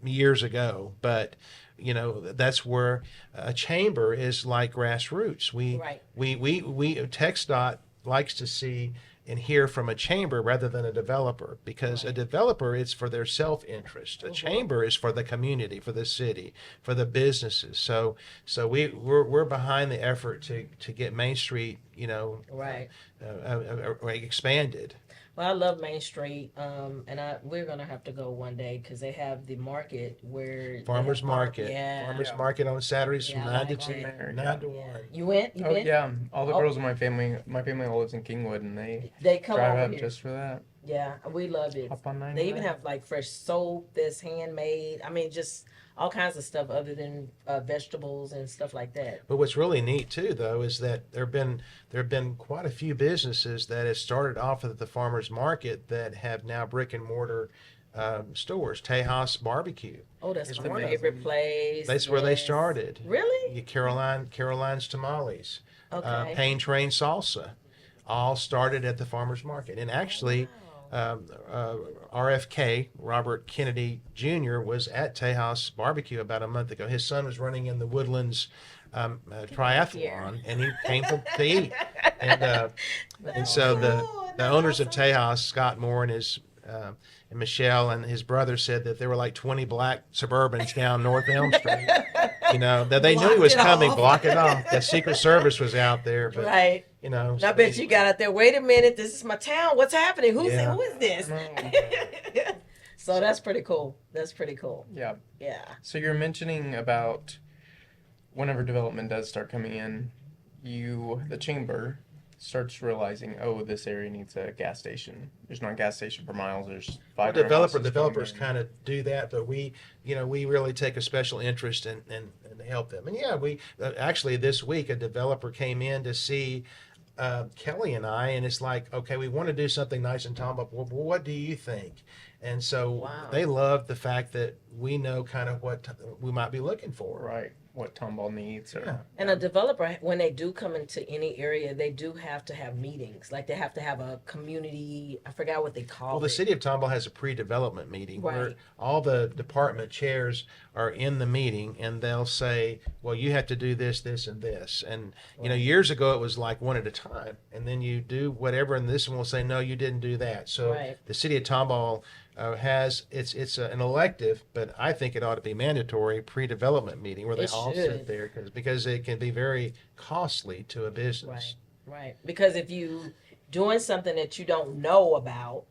years ago, but that's where a chamber is like grassroots. We TxDOT likes to see and hear from a chamber rather than a developer, because a developer, it's for their self-interest. A chamber is for the community, for the city, for the businesses. So we're behind the effort to get Main Street, expanded. Well, I love Main Street, and we're gonna have to go one day because they have the market where Farmers Market. Yeah. Farmers Market on Saturdays from 9 to 2, 9 to 1. You went? You been? Yeah. All the girls in my family all lives in Kingwood, and they come drive over up here just for that. Yeah, we love it. Hop on 99. They even have like fresh soap that's handmade. I mean, just all kinds of stuff other than vegetables and stuff like that. But what's really neat too, though, is that there have been quite a few businesses that have started off at the farmers market that have now brick and mortar stores. Tejas Barbecue. Oh, that's is my one of favorite them. place. That's where they started. Really? Caroline's Tamales. Okay. Pain Train Salsa. All started at the farmers market. And actually, RFK, Robert Kennedy Jr., was at Tejas Barbecue about a month ago. His son was running in the Woodlands triathlon, and he came to eat. And so the owners of Tejas, Scott Moore and his and Michelle and his brother, said that there were like 20 black Suburbans down North Elm Street. That they knew he was coming, block it off. The Secret Service was out there, but right. And I bet you got out there. Wait a minute, this is my town. What's happening? Who is this? So that's pretty cool. Yeah. Yeah. So you're mentioning about whenever development does start coming in, the chamber starts realizing, oh, this area needs a gas station. There's not a gas station for miles. There's 500 houses developers kind of do that, but we really take a special interest and help them. And we actually this week a developer came in to see Kelly and I, and it's like, okay, we want to do something nice in Tomball. Well, what do you think? And so they love the fact that we know kind of what we might be looking for. Right. What Tomball needs. And a developer, when they do come into any area, they do have to have meetings. Like they have to have a community, I forgot what they call it. Well, the city of Tomball has a pre-development meeting where all the department chairs are in the meeting, and they'll say, well, you have to do this, this, and this. And, years ago it was like one at a time. And then you do whatever, and this one will say, no, you didn't do that. So the city of Tomball has it's an elective, but I think it ought to be mandatory pre-development meeting where they all sit there because it can be very costly to a business. Right. Because if you doing something that you don't know about,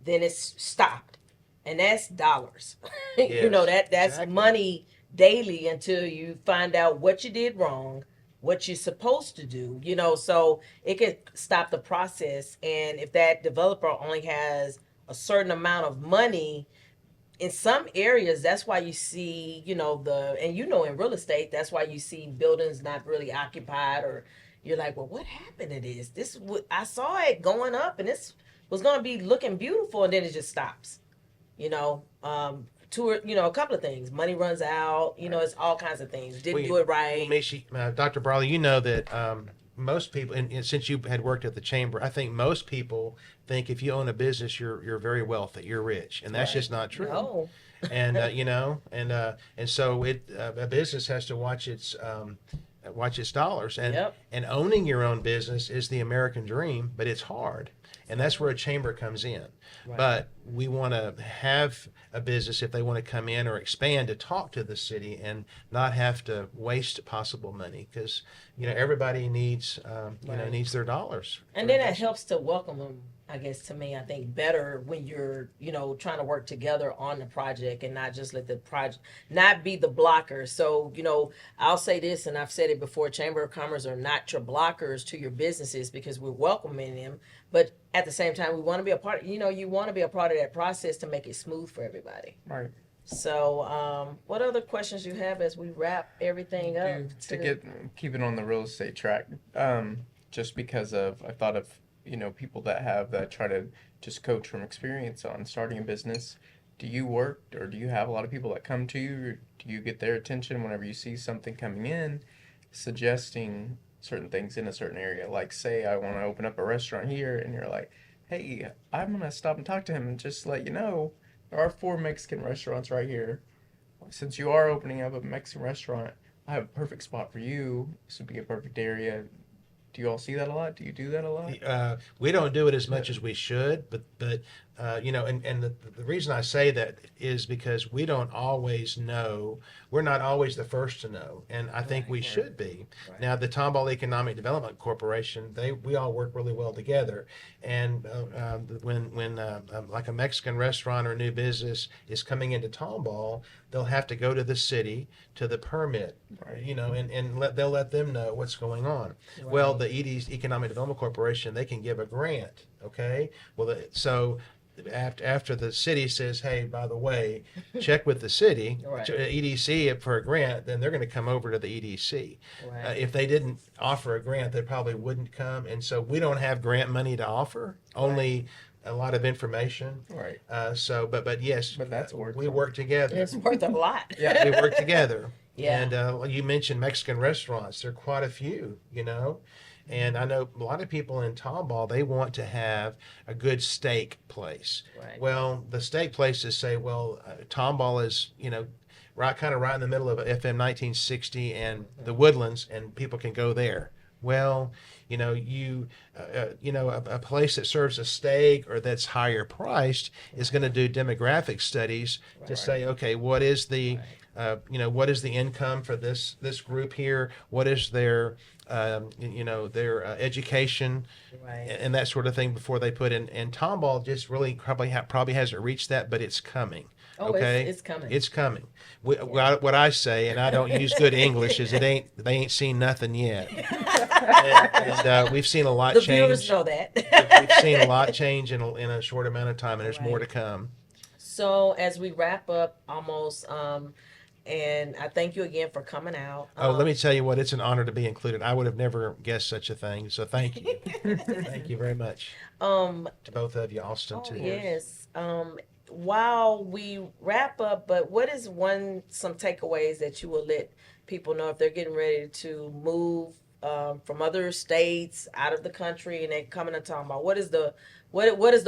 then it's stopped, and that's dollars. Yes, that's money daily until you find out what you did wrong, what you're supposed to do. So it could stop the process. And if that developer only has a certain amount of money in some areas, that's why you see, in real estate, that's why you see buildings not really occupied, or you're like, well, what happened to this? I saw it going up, and this was going to be looking beautiful, and then it just stops. A couple of things. Money runs out. It's all kinds of things. Didn't do it right. Dr. Briley, you know that most people, and since you had worked at the chamber, I think most people think if you own a business, you're very wealthy, you're rich, and that's just not true. No. And and so a business has to watch its dollars, and owning your own business is the American dream, but it's hard, and that's where a chamber comes in. Right. But we want to have a business, if they want to come in or expand, to talk to the city and not have to waste possible money, because everybody needs needs their dollars. And then it helps to welcome them I guess to me, I think better when you're, trying to work together on the project and not just let the project not be the blocker. So, I'll say this, and I've said it before: Chamber of Commerce are not your blockers to your businesses because we're welcoming them. But at the same time, we want to be a part. You want to be a part of that process to make it smooth for everybody. Right. So, what other questions you have as we wrap everything up? Keep it on the real estate track. Just because I thought of people that try to just coach from experience on starting a business. Do you work or do you have a lot of people that come to you? Or do you get their attention whenever you see something coming in, suggesting certain things in a certain area? Like, say I want to open up a restaurant here, and you're like, hey, I'm gonna stop and talk to him and just let you know there are 4 Mexican restaurants right here. Since you are opening up a Mexican restaurant, I have a perfect spot for you. This would be a perfect area. Do you all see that a lot? Do you do that a lot? We don't do it as much as we should, but and the reason I say that is because we don't always know. We're not always the first to know, and I think we should be. Right. Now, the Tomball Economic Development Corporation, we all work really well together, and when like a Mexican restaurant or a new business is coming into Tomball, they'll have to go to the city to the permit, Right. and they'll let them know what's going on. Right. Well, the ED's Economic Development Corporation, they can give a grant, okay? Well, so after the city says, hey, by the way, check with the city, Right. EDC for a grant, then they're going to come over to the EDC. Right. If they didn't offer a grant, they probably wouldn't come. And so we don't have grant money to offer, only a lot of information. Right. But yes, But that's worth we something. work together. It's worth a lot. Yeah. We work together. Yeah. And you mentioned Mexican restaurants. There are quite a few, And I know a lot of people in Tomball, they want to have a good steak place. Right. Well, the steak places say, Tomball is, right in the middle of FM 1960 and the Woodlands, and people can go there. Well, a place that serves a steak or that's higher priced is going to do demographic studies to say, okay, what is the what is the income for this group here? What is their their education Right. and that sort of thing before they put in. And Tomball just really probably hasn't reached that, but it's coming. Oh, Okay, it's coming. It's coming. What I say, and I don't use good English, is they ain't seen nothing yet. and we've seen a lot The change. viewers know that. We've seen a lot change in a short amount of time, and there's more to come. So as we wrap up almost, and I thank you again for coming out. Let me tell you what, it's an honor to be included. I would have never guessed such a thing, so thank you. Thank you very much. To both of you, Austin, too. Yes. While we wrap up, but what is some takeaways that you will let people know if they're getting ready to move from other states out of the country and they're coming to Tomball? What is the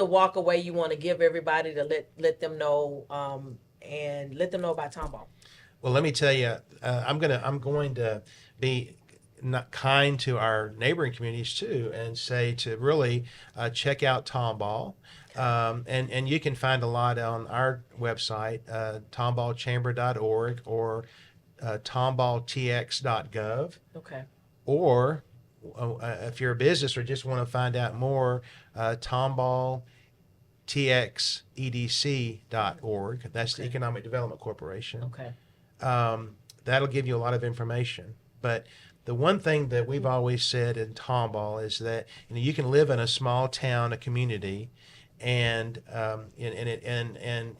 walk away you want to give everybody to let them know and let them know about Tomball? Well, let me tell you, I'm going to be not kind to our neighboring communities too, and say to really check out Tomball. And you can find a lot on our website, tomballchamber.org or tomballtx.gov. Okay. Or if you're a business or just want to find out more, tomballtxedc.org. That's the Economic Development Corporation. Okay. That'll give you a lot of information. But the one thing that we've always said in Tomball is that you can live in a small town, a community, and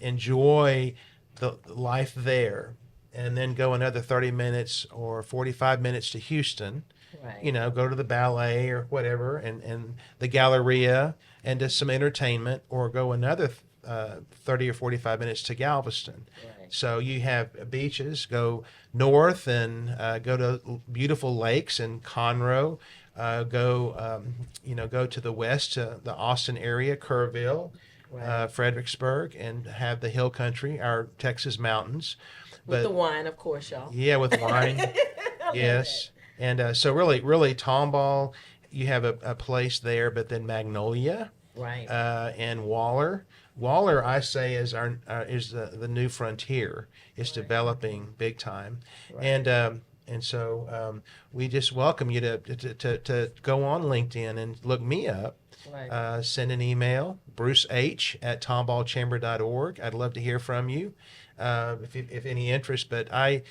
enjoy the life there, and then go another 30 minutes or 45 minutes to Houston. Right. Go to the ballet or whatever, and the Galleria, and to some entertainment, or go another 30 or 45 minutes to Galveston. Right. So you have beaches. Go north and go to beautiful lakes in Conroe. Go to the west to the Austin area, Kerrville, Right. Fredericksburg, and have the hill country, our Texas mountains. With the wine, of course, y'all. Yeah, with wine. Yes. And so really Tomball, you have a place there, but then Magnolia, Right. And Waller. Waller, I say, is the new frontier. It's developing big time. Right. And And so we just welcome you to go on LinkedIn and look me up. Right. Send an email, bruceh@tomballchamber.org. I'd love to hear from you if any interest. But I'm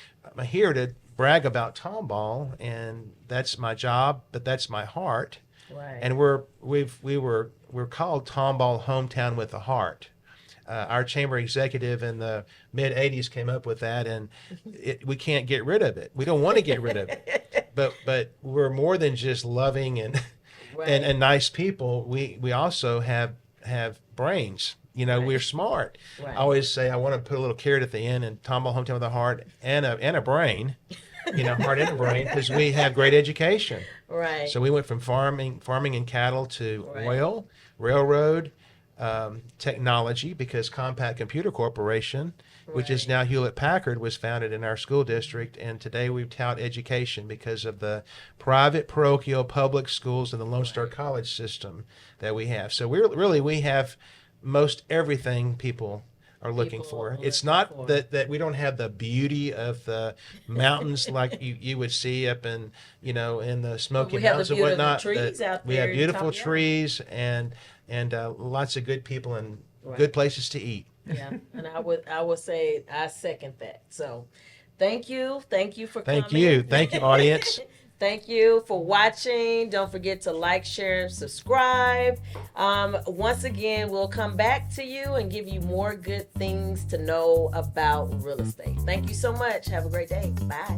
here to brag about Tomball, and that's my job, but that's my heart. Right. And we're called Tomball Hometown with a Heart. Our chamber executive in the mid '80s came up with that, and we can't get rid of it. We don't want to get rid of it, but we're more than just loving and Right. and nice people. We also have brains. Right. We're smart. Right. I always say I want to put a little carrot at the end, and Tomball Hometown with a Heart and a brain. Heart and a brain, because we have great education. Right. So we went from farming and cattle to Right. oil, railroad, technology, because Compaq Computer Corporation, which is Right. now Hewlett Packard, was founded in our school district. And today we tout education because of the private, parochial, public schools and the Lone Star College system that we have. So we have most everything people are looking People for. are It's looking not for. that we don't have the beauty of the mountains like you would see up in in the Smoky we have the Mountains and beautiful whatnot. trees out We there have in beautiful Top Yard. trees and lots of good people and Right. good places to eat. Yeah, and I would say I second that. So, thank you for Thank coming. you. Thank you, audience. Thank you for watching. Don't forget to like, share, and subscribe. Once again, we'll come back to you and give you more good things to know about real estate. Thank you so much. Have a great day. Bye.